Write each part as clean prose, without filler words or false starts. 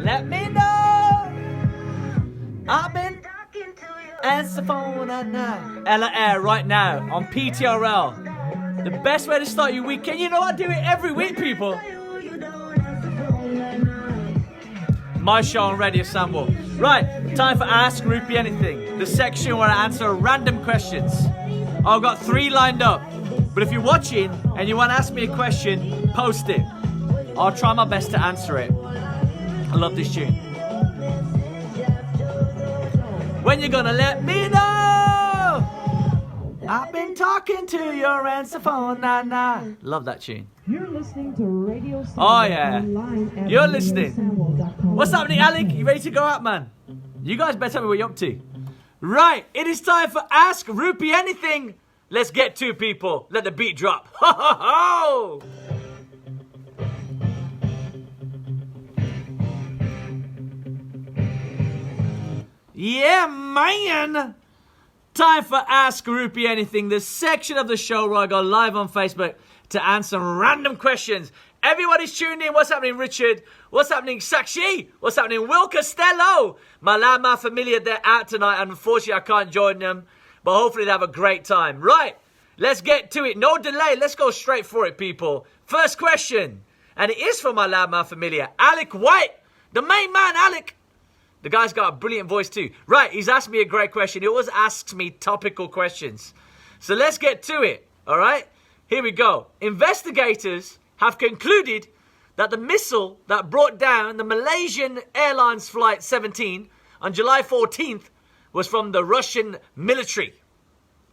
let me know. I've been answer phone at night. Ella Air right now on PTRL. The best way to start your weekend. You know I do it every week, people. My show on Radio Sandwell. Right, time for Ask Rupi Anything, the section where I answer random questions. I've got 3 lined up, but if you're watching and you want to ask me a question, post it. I'll try my best to answer it. I love this tune. When you gonna let me know? I've been talking to your answer phone, nah. Love that tune. You're listening to Radio Sandwell. Oh yeah, you're listening. What's happening, Alec? You ready to go out, man? You guys better tell me what you're up to. Right, it is time for Ask Rupi Anything. Let's get to people. Let the beat drop. Ho ho ho! Yeah, man! Time for Ask Rupi Anything, the section of the show where I go live on Facebook to answer random questions. Everybody's tuned in. What's happening, Richard? What's happening, Sakshi? What's happening, Will Costello? My Lama Familia, they're out tonight. Unfortunately, I can't join them, but hopefully they have a great time. Right, let's get to it. No delay. Let's go straight for it, people. First question, and it is from my Lama Familia, Alec White, the main man, Alec. The guy's got a brilliant voice too. Right, he's asked me a great question. He always asks me topical questions. So let's get to it, all right? Here we go. Investigators have concluded that the missile that brought down the Malaysian Airlines Flight 17 on July 14th was from the Russian military.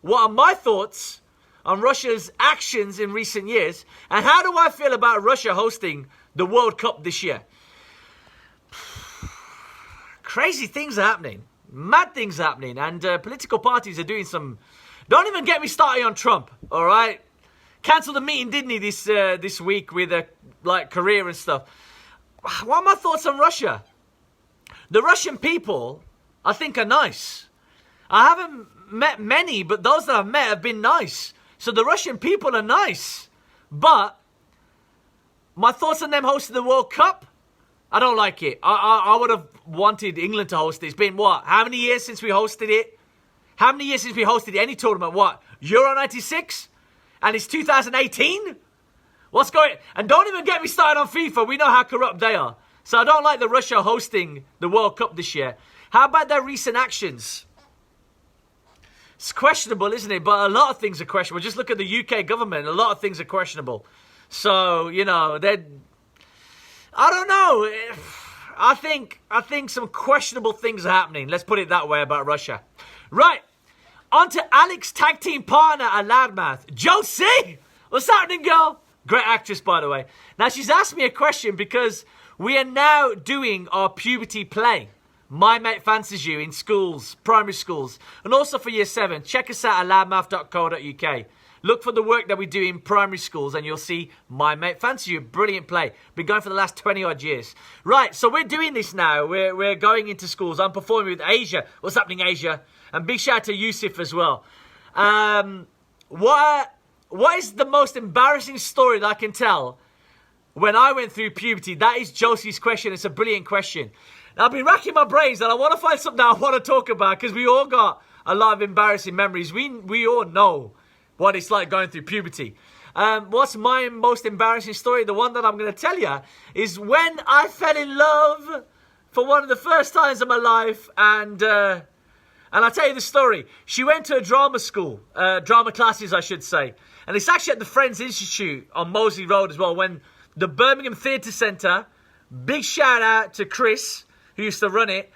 What are my thoughts on Russia's actions in recent years? And how do I feel about Russia hosting the World Cup this year? Crazy things are happening. Mad things are happening. And political parties are doing some... Don't even get me started on Trump, all right? Cancelled the meeting, didn't he, this week with Korea and stuff. What are my thoughts on Russia? The Russian people, I think, are nice. I haven't met many, but those that I've met have been nice. So the Russian people are nice. But my thoughts on them hosting the World Cup? I don't like it. I would have wanted England to host it. It's been, what, how many years since we hosted it? How many years since we hosted any tournament? What, Euro 96? And it's 2018? What's going... And don't even get me started on FIFA. We know how corrupt they are. So I don't like the Russia hosting the World Cup this year. How about their recent actions? It's questionable, isn't it? But a lot of things are questionable. Just look at the UK government. A lot of things are questionable. So, you know, they're... I don't know. I think some questionable things are happening. Let's put it that way about Russia. Right. On to Alex's tag team partner at Loudmouth, Josie. What's happening, girl? Great actress, by the way. Now, she's asked me a question because we are now doing our puberty play. My Mate Fancies You in schools, primary schools, and also for year 7. Check us out at loudmouth.co.uk. Look for the work that we do in primary schools and you'll see My Mate Fancies You. Brilliant play. Been going for the last 20 odd years. Right, so we're doing this now. We're going into schools. I'm performing with Asia. What's happening, Asia? And big shout out to Yusuf as well. What is the most embarrassing story that I can tell when I went through puberty? That is Josie's question. It's a brilliant question. Now, I've been racking my brains and I want to find something I want to talk about because we all got a lot of embarrassing memories. We all know what it's like going through puberty. What's my most embarrassing story? The one that I'm going to tell you is when I fell in love for one of the first times of my life. And I'll tell you the story. She went to a drama school, drama classes, I should say. And it's actually at the Friends Institute on Moseley Road as well. When the Birmingham Theatre Centre, big shout out to Chris, who used to run it.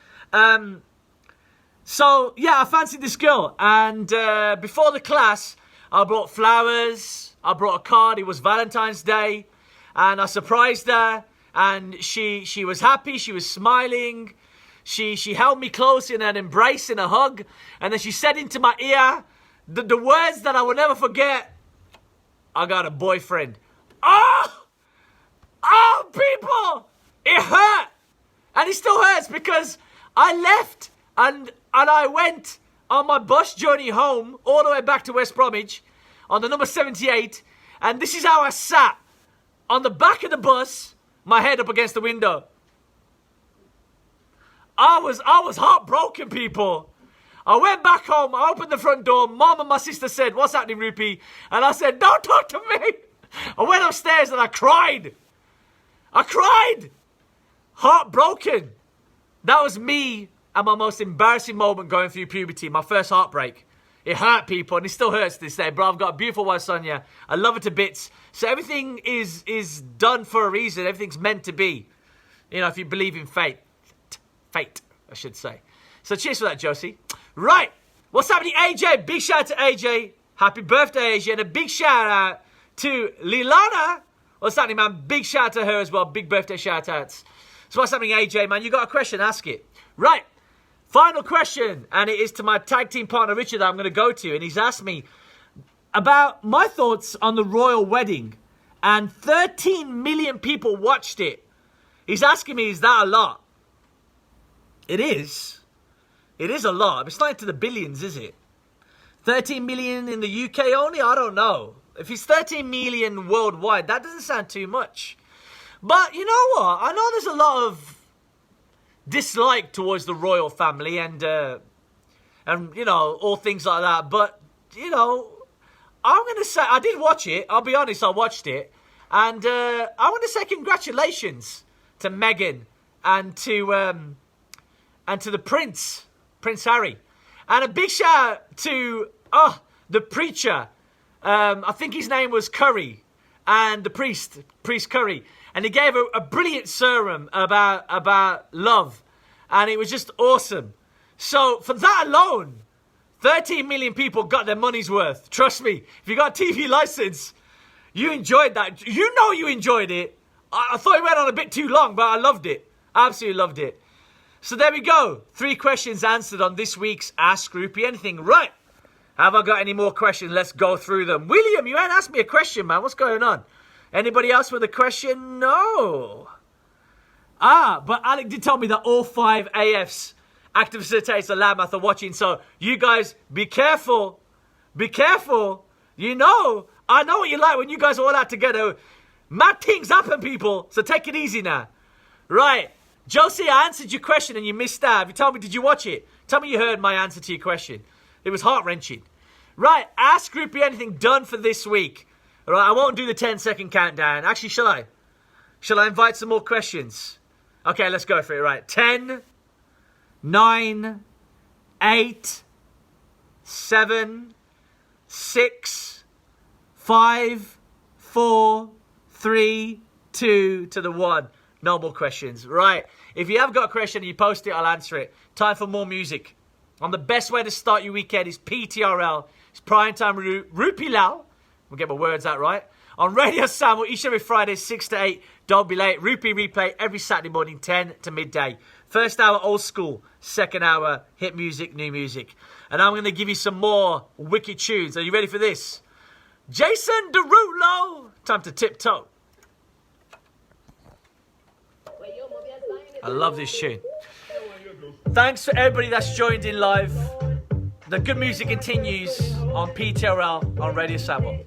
So, yeah, I fancied this girl. And before the class, I brought flowers, I brought a card, it was Valentine's Day, and I surprised her, and she was happy, she was smiling, she held me close in an embrace, in a hug, and then she said into my ear, the words that I will never forget, I got a boyfriend. Oh, people, it hurt, and it still hurts because I left, and I went on my bus journey home, all the way back to West Bromwich, on the number 78, and this is how I sat, on the back of the bus, my head up against the window. I was heartbroken, people. I went back home, I opened the front door, Mom and my sister said, what's happening, Rupi? And I said, don't talk to me. I went upstairs and I cried. Heartbroken. That was me at my most embarrassing moment going through puberty, my first heartbreak. It hurt, people, and it still hurts to this day, but I've got a beautiful wife, Sonia. I love her to bits. So everything is done for a reason. Everything's meant to be. You know, if you believe in fate. Fate, I should say. So cheers for that, Josie. Right. What's happening, AJ? Big shout out to AJ. Happy birthday, AJ. And a big shout out to Lilana. What's happening, man? Big shout out to her as well. Big birthday shout outs. So what's happening, AJ, man? You got a question? Ask it. Right. Final question. And it is to my tag team partner, Richard, that I'm going to go to. And he's asked me about my thoughts on the royal wedding. And 13 million people watched it. He's asking me, is that a lot? It is. It is a lot. It's not into the billions, is it? 13 million in the UK only? I don't know. If it's 13 million worldwide, that doesn't sound too much. But you know what? I know there's a lot of dislike towards the royal family and you know, all things like that. But, you know, I'm going to say, I did watch it. I'll be honest, I watched it. And I want to say congratulations to Meghan and to the Prince Harry. And a big shout out to the preacher. I think his name was Curry, and the priest Curry. And he gave a brilliant sermon about love. And it was just awesome. So for that alone, 13 million people got their money's worth. Trust me, if you got a TV license, you enjoyed that. You know you enjoyed it. I thought it went on a bit too long, but I loved it. Absolutely loved it. So there we go. 3 questions answered on this week's Ask Rupi Anything. Right. Have I got any more questions? Let's go through them. William, you ain't asked me a question, man. What's going on? Anybody else with a question? No. But Alec did tell me that all 5 AFs, active facilitators of Loudmouth, are watching. So you guys, be careful. Be careful. You know, I know what you like when you guys are all out together. Mad things happen, people. So take it easy now. Right. Josie, I answered your question and you missed out. You told me, did you watch it? Tell me you heard my answer to your question. It was heart-wrenching. Right, Ask Rupi Anything done for this week. All right, I won't do the 10-second countdown. Actually, shall I? Shall I invite some more questions? Okay, let's go for it. Right, 10, 9, 8, 7, 6, 5, 4, 3, 2 to the 1. No more questions. Right. If you have got a question and you post it, I'll answer it. Time for more music. And the best way to start your weekend is PTRL. It's Primetime Rupi Lal. We'll get my words out right. On Radio Sandwell, each every Friday, 6 to 8. Don't be late. Rupi replay every Saturday morning, 10 to midday. First hour, old school. Second hour, hit music, new music. And I'm going to give you some more wicked tunes. Are you ready for this? Jason Derulo. Time to tiptoe. I love this tune. Thanks for everybody that's joined in live. The good music continues on PTRL on Radio Sandwell.